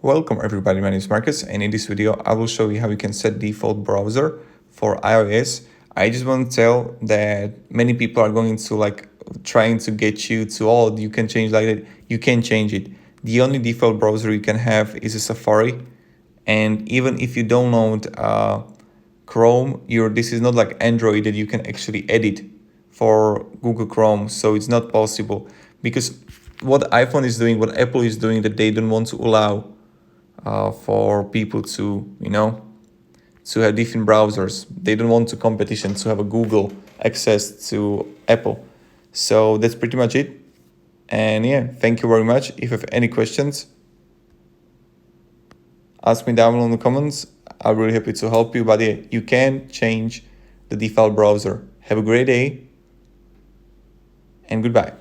Welcome everybody, my name is Marcus, and in this video I will show you how you can set default browser for iOS. I just want to tell that many people are going to trying to get you to, you can change like that. You can change it. The only default browser you can have is a Safari, and even if you download Chrome, this is not like Android that you can actually edit for Google Chrome, so it's not possible, because what iPhone is doing, what Apple is doing, that they don't want to allow for people to have different browsers. They don't want to competition to have a Google access to Apple. So that's pretty much it. And yeah, thank you very much. If you have any questions, ask me down below in the comments. I'm really happy to help you. But yeah, you can change the default browser. Have a great day and goodbye.